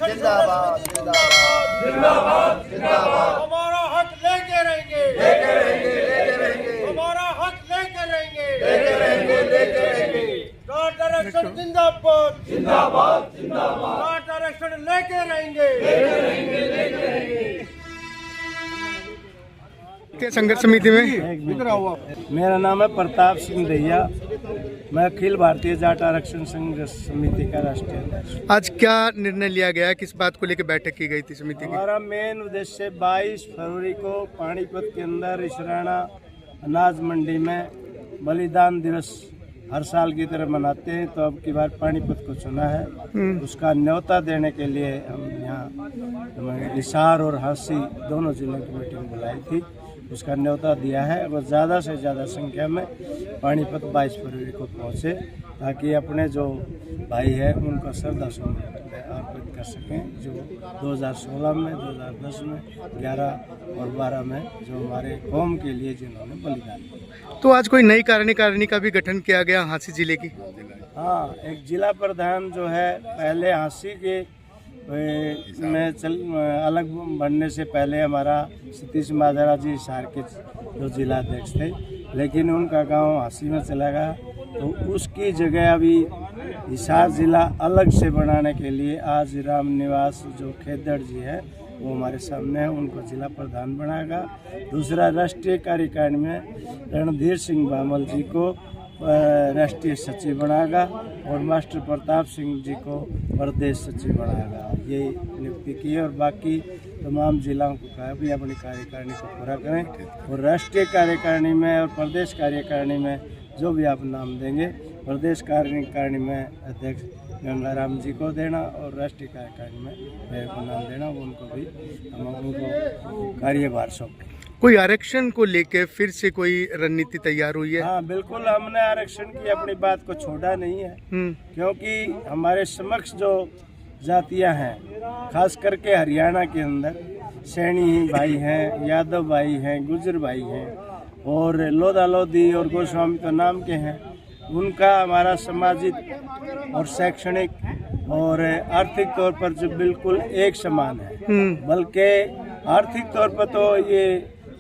जिंदाबाद जिंदाबाद जिंदाबाद जिंदाबाद। हमारा हक लेके रहेंगे, लेके रहेंगे, लेके रहेंगे। हमारा हक लेके रहेंगे, लेके रहेंगे, लेके रहेंगे। घाट आरक्षण जिंदाबाद जिंदाबाद जिंदाबाद। घाट आरक्षण लेके रहेंगे, लेके रहेंगे, लेके रहेंगे। क्या संघर्ष समिति में? मेरा नाम है प्रताप सिंह दहिया, मैं अखिल भारतीय जाट आरक्षण संघर्ष समिति का राष्ट्रीय अध्यक्ष। आज क्या निर्णय लिया गया, किस बात को लेकर बैठक की गई थी समिति की? हमारा मेन उद्देश्य 22 फरवरी को पानीपत के अंदर इसराना अनाज मंडी में बलिदान दिवस हर साल की तरह मनाते हैं, तो अब की बार पानीपत को चुना है। उसका न्योता देने के लिए हम यहाँ हिसार और हांसी दोनों जिलों की मीटिंग बुलाई थी, उसका न्योता दिया है। और ज़्यादा से ज़्यादा संख्या में पानीपत 22 फरवरी को पहुँचे, ताकि अपने जो भाई हैं उनका श्रद्धा सुमन अर्पित कर सकें, जो 2016 में, 2010 में, 11 और 12 में जो हमारे कौम के लिए जिन्होंने बलिदान दिया। तो आज कोई नई कार्यकारिणी का भी गठन किया गया हांसी जिले की? हाँ, एक जिला प्रधान जो है, पहले हांसी के में अलग बनने से पहले हमारा सतीश माधरा जी हिसार के जो जिला अध्यक्ष थे, लेकिन उनका गांव हांसी में चला गया, तो उसकी जगह अभी हिसार जिला अलग से बनाने के लिए आज राम निवास जो खेदड़ जी है वो हमारे सामने है, उनको जिला प्रधान बनाएगा। दूसरा, राष्ट्रीय कार्यकारिणी में रणधीर सिंह बामल जी को राष्ट्रीय सचिव बनाएगा और मास्टर प्रताप सिंह जी को प्रदेश सचिव बनाएगा। ये नियुक्ति की है और बाकी तमाम जिलों को कहा भी अपनी कार्यकारिणी को पूरा करें और राष्ट्रीय कार्यकारिणी में और प्रदेश कार्यकारिणी में जो भी आप नाम देंगे, प्रदेश कार्यकारिणी में अध्यक्ष गंगाराम जी को देना और राष्ट्रीय कार्यकारिणी में मेरे को नाम देना, उनको भी हम उनको कार्यभार सौंपें। कोई आरक्षण को लेके फिर से कोई रणनीति तैयार हुई है? हाँ बिल्कुल, हमने आरक्षण की अपनी बात को छोड़ा नहीं है, क्योंकि हमारे समक्ष जो जातियां हैं, खास करके हरियाणा के अंदर सैनी भाई हैं, यादव भाई हैं, गुजर भाई हैं और लोधा लोधी और गोस्वामी तो नाम के हैं, उनका हमारा सामाजिक और शैक्षणिक और आर्थिक तौर पर जो बिल्कुल एक समान है। बल्कि आर्थिक तौर पर तो ये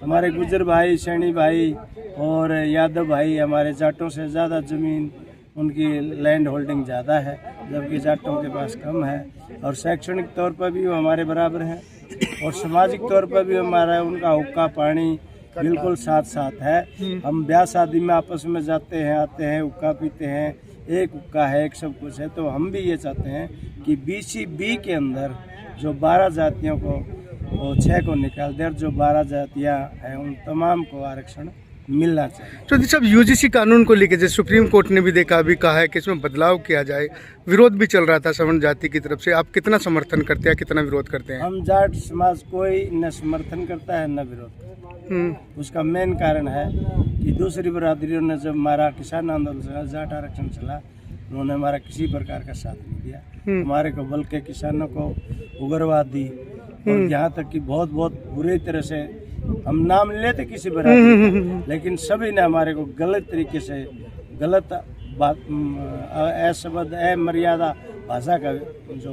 हमारे गुजर भाई, सैनी भाई और यादव भाई हमारे जाटों से ज़्यादा ज़मीन, उनकी लैंड होल्डिंग ज़्यादा है, जबकि जाटों के पास कम है। और शैक्षणिक तौर पर भी वो हमारे बराबर हैं और सामाजिक तौर पर भी हमारा उनका हुक्का पानी बिल्कुल साथ साथ है। हम ब्याह शादी में आपस में जाते हैं, आते हैं, हुक्का पीते हैं, एक हुक्का है, एक सब कुछ है। तो हम भी ये चाहते हैं कि BCB के अंदर जो 12 जातियों को वो 6 को निकाल दे और जो 12 जातियाँ हैं उन तमाम को आरक्षण मिलना चाहिए। तो सब UGC कानून को लेकर जैसे सुप्रीम कोर्ट ने भी देखा, अभी कहा है कि इसमें बदलाव किया जाए, विरोध भी चल रहा था सवर्ण जाति की तरफ से, आप कितना समर्थन करते हैं, कितना विरोध करते हैं? हम जाट समाज कोई न समर्थन करता है न विरोध करता है। उसका मेन कारण है कि दूसरी बरादरियों ने जब हमारा किसान आंदोलन चला, जाट आरक्षण चला, उन्होंने हमारा किसी प्रकार का साथ नहीं दिया। हमारे को बल्कि किसानों को उग्रवाद दी और यहाँ तक कि बहुत बुरी तरह से हम नाम लेते किसी बरादरी, लेकिन सभी ने हमारे को गलत तरीके से, गलत बात, अशब्द, अमर्यादा भाषा का जो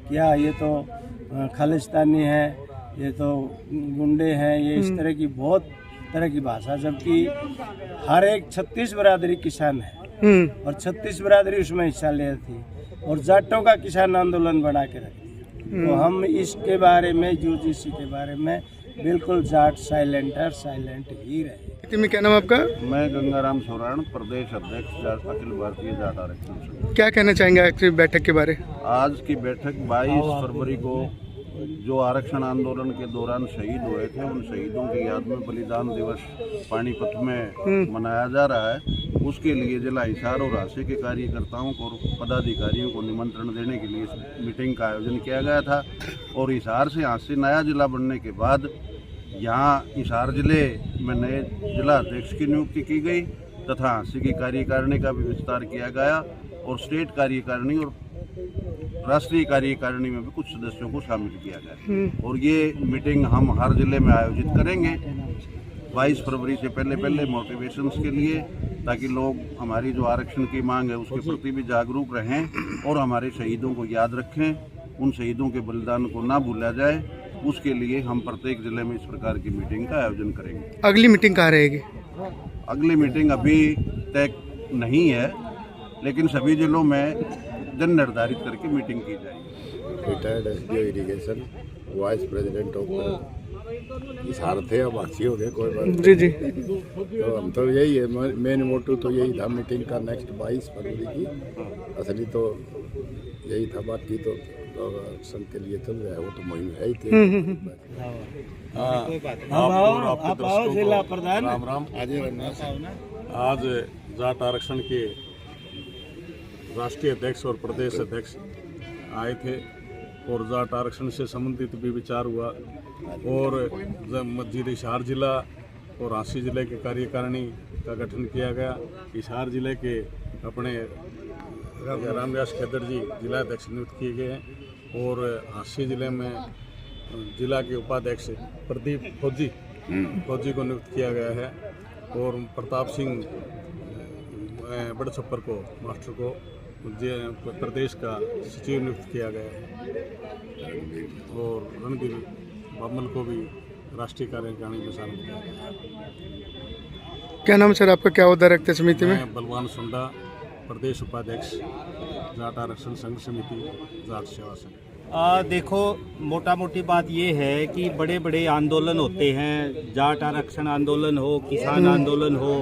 किया, ये तो खालिस्तानी है, ये तो गुंडे हैं, ये इस तरह की बहुत तरह की भाषा, जबकि हर एक 36 बरादरी किसान है और 36 बरादरी उसमें हिस्सा ले थी और जाटों का किसान आंदोलन बना के रखी। तो हम इसके बारे में, UGC के बारे में बिल्कुल जाट साइलेंट ही रहे। में क्या नाम आपका? मैं गंगाराम सोराण, प्रदेश अध्यक्ष अखिल भारतीय जाट आरक्षण। क्या कहना चाहेंगे आज की बैठक के बारे? आज की बैठक 22 फरवरी को जो आरक्षण आंदोलन के दौरान शहीद हुए थे, उन शहीदों की याद में बलिदान दिवस पानीपत में मनाया जा रहा है। उसके लिए जिला हिसार और हांसी के कार्यकर्ताओं को और पदाधिकारियों को निमंत्रण देने के लिए इस मीटिंग का आयोजन किया गया था। और हिसार से हांसी नया जिला बनने के बाद यहाँ हिसार जिले में नए जिला अध्यक्ष की नियुक्ति की गई तथा हांसी की कार्यकारिणी का भी विस्तार किया गया और स्टेट कार्यकारिणी और राष्ट्रीय कार्यकारिणी में भी कुछ सदस्यों को शामिल किया गया। और ये मीटिंग हम हर जिले में आयोजित करेंगे 22 फरवरी से पहले मोटिवेशंस के लिए, ताकि लोग हमारी जो आरक्षण की मांग है उसके प्रति भी जागरूक रहें और हमारे शहीदों को याद रखें उन शहीदों के बलिदान को ना भूला जाए, उसके लिए हम प्रत्येक जिले में इस प्रकार की मीटिंग का आयोजन करेंगे। अगली मीटिंग कहाँ रहेगी? अगली मीटिंग अभी तय नहीं है, लेकिन सभी जिलों में दिन निर्धारित करके मीटिंग की जाएगी। Retired SDO irrigation, vice president of Hisar थे, अब अच्छी हो गए, कोई बात नहीं। जी जी। तो हम तो यही है, मेन मोटिव तो यही था मीटिंग का नेक्स्ट 22 फरवरी की। असली तो यही था, बाकी तो संघ के लिए चल रहा है, वो तो मुहिम है ही थी। आप आओ जिला प्रधान। राम राम। आज जाट आरक्षण के राष्ट्रीय अध्यक्ष और प्रदेश अध्यक्ष आए थे और जाट आरक्षण से संबंधित भी विचार हुआ और हिसार जिला और हाँसी जिले के कार्यकारिणी का गठन किया गया। हिसार जिले के अपने रामव्यास खेदर जी जिला अध्यक्ष नियुक्त किए गए हैं और हाँसी जिले में जिला के उपाध्यक्ष प्रदीप फौजी को नियुक्त किया गया है और प्रताप सिंह बड़े छप्पर को मास्टर को प्रदेश का सचिव नियुक्त किया गया है और रणबीर बामल को भी राष्ट्रीय कार्यकारिणी में शामिल किया गया है। क्या नाम सर आपका, क्या होता रखते समिति में? मैं बलवान सुंडा, प्रदेश उपाध्यक्ष जाट आरक्षण संघ समिति, जाट सेवा संघ। देखो, मोटा मोटी बात ये है कि बड़े बड़े आंदोलन होते हैं, जाट आरक्षण आंदोलन हो, किसान आंदोलन हो,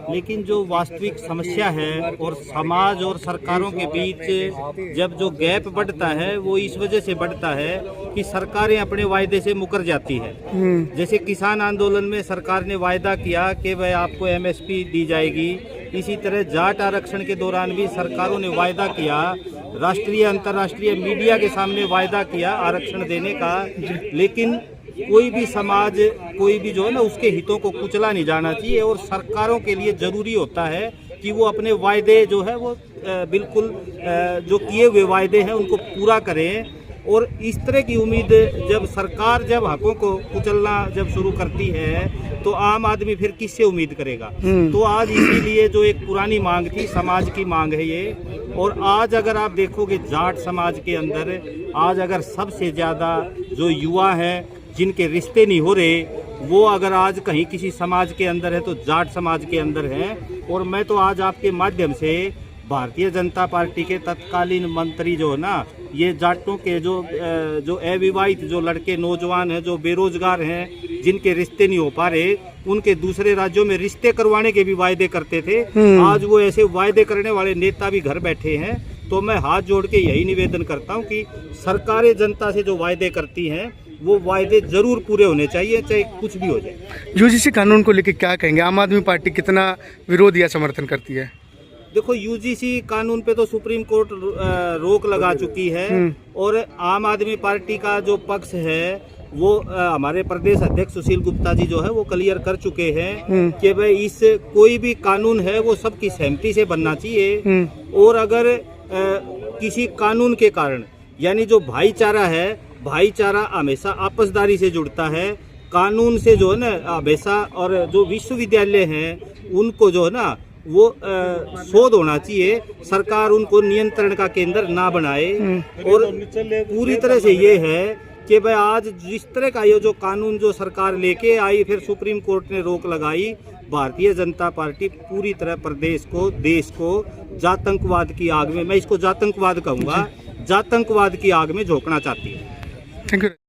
लेकिन जो वास्तविक समस्या है और समाज और सरकारों के बीच जब जो गैप बढ़ता है वो इस वजह से बढ़ता है कि सरकारें अपने वायदे से मुकर जाती है। जैसे किसान आंदोलन में सरकार ने वायदा किया कि वह आपको एमएसपी दी जाएगी, इसी तरह जाट आरक्षण के दौरान भी सरकारों ने वायदा किया, राष्ट्रीय अंतर्राष्ट्रीय मीडिया के सामने वायदा किया आरक्षण देने का, लेकिन कोई भी समाज, कोई भी जो है ना, उसके हितों को कुचला नहीं जाना चाहिए और सरकारों के लिए ज़रूरी होता है कि वो अपने वायदे जो है वो बिल्कुल जो किए हुए वायदे हैं उनको पूरा करें। और इस तरह की उम्मीद जब सरकार जब हकों को कुचलना जब शुरू करती है तो आम आदमी फिर किससे उम्मीद करेगा? तो आज इसीलिए जो एक पुरानी मांग थी, समाज की मांग है ये। और आज अगर आप देखोगे जाट समाज के अंदर आज अगर सबसे ज़्यादा जो युवा हैं जिनके रिश्ते नहीं हो रहे, वो अगर आज कहीं किसी समाज के अंदर है तो जाट समाज के अंदर हैं। और मैं तो आज आपके माध्यम से भारतीय जनता पार्टी के तत्कालीन मंत्री जो है ना, ये जाटों के जो अविवाहित जो लड़के नौजवान हैं, जो बेरोजगार हैं, जिनके रिश्ते नहीं हो पा रहे, उनके दूसरे राज्यों में रिश्ते करवाने के भी वायदे करते थे। आज वो ऐसे वायदे करने वाले नेता भी घर बैठे हैं। तो मैं हाथ जोड़ के यही निवेदन करता हूँ कि सरकारें जनता से जो वायदे करती हैं वो वायदे जरूर पूरे होने चाहिए, चाहे कुछ भी हो जाए। यूजीसी कानून को लेकर क्या कहेंगे? आम आदमी पार्टी कितना विरोध या समर्थन करती है? देखो, यूजीसी कानून पे तो सुप्रीम कोर्ट रोक लगा चुकी है और आम आदमी पार्टी का जो पक्ष है वो हमारे प्रदेश अध्यक्ष सुशील गुप्ता जी जो है वो क्लियर कर चुके हैं कि भाई इस कोई भी कानून है वो सबकी सहमति से बनना चाहिए। और अगर किसी कानून के कारण, यानी जो भाईचारा है, भाईचारा हमेशा आपसदारी से जुड़ता है, कानून से जो है ना हमेशा, और जो विश्वविद्यालय हैं उनको जो है ना वो शोध होना चाहिए, सरकार उनको नियंत्रण का केंद्र ना बनाए। और पूरी तरह से ये है कि भाई आज जिस तरह का ये जो कानून जो सरकार लेके आई, फिर सुप्रीम कोर्ट ने रोक लगाई, भारतीय जनता पार्टी पूरी तरह प्रदेश को, देश को जातंकवाद की आग में, मैं इसको जातंकवाद कहूँगा, जातंकवाद की आग में झोंकना चाहती है। Thank you.